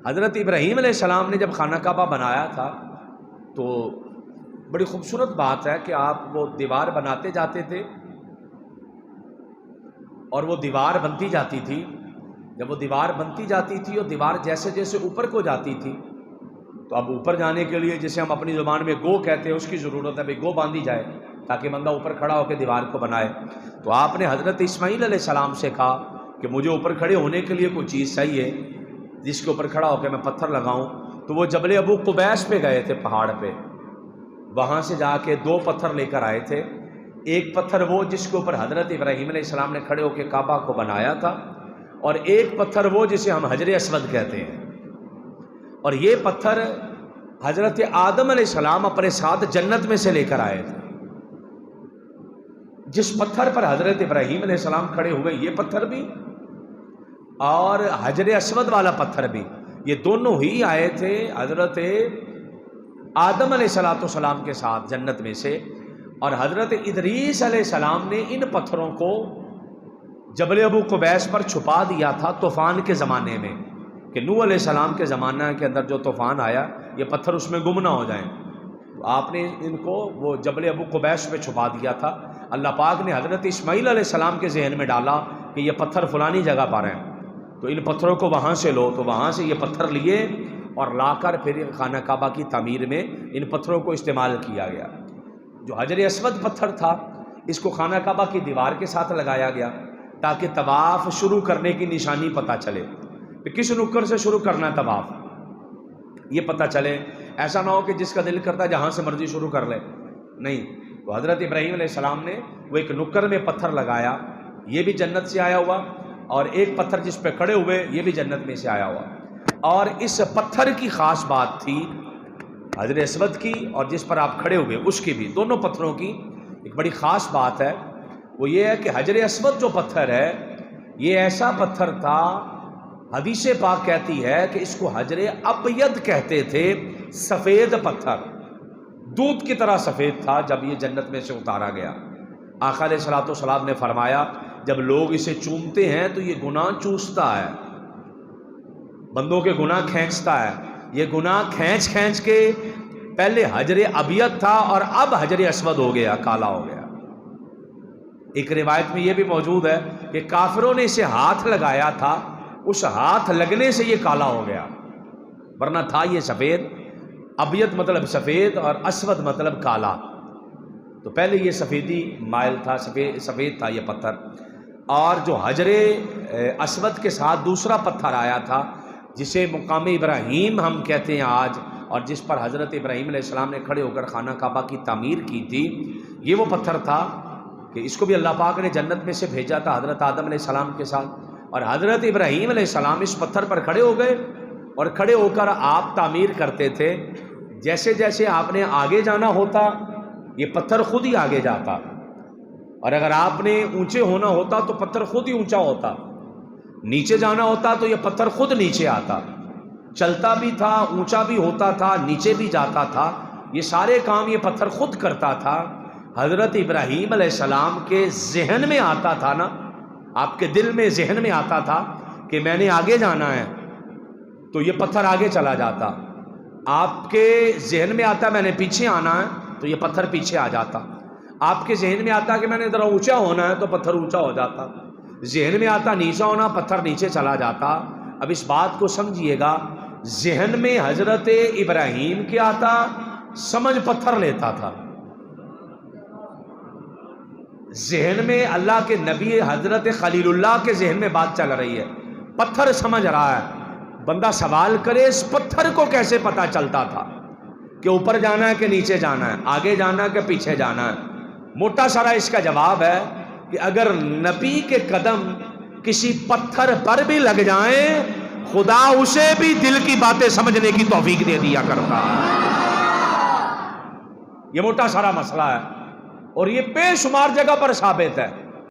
حضرت ابراہیم علیہ السلام نے جب خانہ کعبہ بنایا تھا تو بڑی خوبصورت بات ہے کہ آپ وہ دیوار بناتے جاتے تھے اور وہ دیوار بنتی جاتی تھی. جب وہ دیوار بنتی جاتی تھی اور دیوار جیسے جیسے اوپر کو جاتی تھی تو اب اوپر جانے کے لیے جسے ہم اپنی زبان میں گو کہتے ہیں اس کی ضرورت ہے، بھائی گو باندھی جائے تاکہ بندہ اوپر کھڑا ہو کے دیوار کو بنائے. تو آپ نے حضرت اسماعیل علیہ السلام سے کہا کہ مجھے اوپر کھڑے ہونے کے لیے کوئی چیز چاہیے جس کے اوپر کھڑا ہو کے میں پتھر لگاؤں. تو وہ جبل ابو قبیس پہ گئے تھے، پہاڑ پہ، وہاں سے جا کے 2 پتھر لے کر آئے تھے. ایک پتھر وہ جس کے اوپر حضرت ابراہیم علیہ السلام نے کھڑے ہو کے کعبہ کو بنایا تھا، اور ایک پتھر وہ جسے ہم حجر اسود کہتے ہیں. اور یہ پتھر حضرت آدم علیہ السلام اپنے ساتھ جنت میں سے لے کر آئے تھے. جس پتھر پر حضرت ابراہیم علیہ السلام کھڑے ہوئے یہ پتھر بھی اور حجر اسود والا پتھر بھی، یہ دونوں ہی آئے تھے حضرت آدم علیہ السلام کے ساتھ جنت میں سے. اور حضرت ادریس علیہ السلام نے ان پتھروں کو جبل ابو قبیس پر چھپا دیا تھا طوفان کے زمانے میں، کہ نوح علیہ السلام کے زمانہ کے اندر جو طوفان آیا یہ پتھر اس میں گم نہ ہو جائیں. تو آپ نے ان کو وہ جبل ابو قبیس پہ چھپا دیا تھا. اللہ پاک نے حضرت اسماعیل علیہ السلام کے ذہن میں ڈالا کہ یہ پتھر فلانی جگہ پر ہیں، تو ان پتھروں کو وہاں سے لو. تو وہاں سے یہ پتھر لیے اور لا کر پھر خانہ کعبہ کی تعمیر میں ان پتھروں کو استعمال کیا گیا. جو حجر اسود پتھر تھا اس کو خانہ کعبہ کی دیوار کے ساتھ لگایا گیا تاکہ طواف شروع کرنے کی نشانی پتہ چلے کہ کس نکر سے شروع کرنا ہے طواف، یہ پتہ چلے. ایسا نہ ہو کہ جس کا دل کرتا ہے جہاں سے مرضی شروع کر لے، نہیں. تو حضرت ابراہیم علیہ السلام نے وہ ایک نکر میں پتھر لگایا، یہ بھی جنت سے آیا ہوا، اور ایک پتھر جس پہ کھڑے ہوئے یہ بھی جنت میں سے آیا ہوا. اور اس پتھر کی خاص بات تھی حجر اسود کی اور جس پر آپ کھڑے ہوئے اس کی بھی، دونوں پتھروں کی ایک بڑی خاص بات ہے. وہ یہ ہے کہ حجر اسود جو پتھر ہے یہ ایسا پتھر تھا، حدیث پاک کہتی ہے کہ اس کو حجر ابید کہتے تھے، سفید پتھر، دودھ کی طرح سفید تھا. جب یہ جنت میں سے اتارا گیا آقا علیہ الصلوۃ والسلام نے فرمایا جب لوگ اسے چومتے ہیں تو یہ گناہ چوستا ہے، بندوں کے گناہ کھینچتا ہے. یہ گناہ کھینچ کھینچ کے پہلے حجر ابیض تھا اور اب حجر اسود ہو گیا، کالا ہو گیا. ایک روایت میں یہ بھی موجود ہے کہ کافروں نے اسے ہاتھ لگایا تھا، اس ہاتھ لگنے سے یہ کالا ہو گیا، ورنہ تھا یہ سفید. ابیض مطلب سفید اور اسود مطلب کالا. تو پہلے یہ سفیدی مائل تھا، سفید تھا یہ پتھر. اور جو حجر اسود کے ساتھ دوسرا پتھر آیا تھا جسے مقام ابراہیم ہم کہتے ہیں آج، اور جس پر حضرت ابراہیم علیہ السلام نے کھڑے ہو کر خانہ کعبہ کی تعمیر کی تھی، یہ وہ پتھر تھا کہ اس کو بھی اللہ پاک نے جنت میں سے بھیجا تھا حضرت آدم علیہ السلام کے ساتھ. اور حضرت ابراہیم علیہ السلام اس پتھر پر کھڑے ہو گئے اور کھڑے ہو کر آپ تعمیر کرتے تھے. جیسے جیسے آپ نے آگے جانا ہوتا یہ پتھر خود ہی آگے جاتا، اور اگر آپ نے اونچے ہونا ہوتا تو پتھر خود ہی اونچا ہوتا، نیچے جانا ہوتا تو یہ پتھر خود نیچے آتا. چلتا بھی تھا، اونچا بھی ہوتا تھا، نیچے بھی جاتا تھا. یہ سارے کام یہ پتھر خود کرتا تھا. حضرت ابراہیم علیہ السلام کے ذہن میں آتا تھا نا، آپ کے دل میں ذہن میں آتا تھا کہ میں نے آگے جانا ہے تو یہ پتھر آگے چلا جاتا. آپ کے ذہن میں آتا میں نے پیچھے آنا ہے تو یہ پتھر پیچھے آ جاتا. آپ کے ذہن میں آتا کہ میں نے ذرا اونچا ہونا ہے تو پتھر اونچا ہو جاتا. ذہن میں آتا نیچا ہونا، پتھر نیچے چلا جاتا. اب اس بات کو سمجھیے گا، ذہن میں حضرت ابراہیم کے آتا، سمجھ پتھر لیتا تھا. ذہن میں اللہ کے نبی حضرت خلیل اللہ کے ذہن میں بات چل رہی ہے، پتھر سمجھ رہا ہے. بندہ سوال کرے اس پتھر کو کیسے پتا چلتا تھا کہ اوپر جانا ہے کہ نیچے جانا ہے، آگے جانا ہے کہ پیچھے جانا ہے. موٹا سارا اس کا جواب ہے کہ اگر نبی کے قدم کسی پتھر پر بھی لگ جائیں خدا اسے بھی دل کی باتیں سمجھنے کی توفیق دے دیا کرتا. یہ موٹا سارا مسئلہ ہے اور یہ بے شمار جگہ پر ثابت ہے.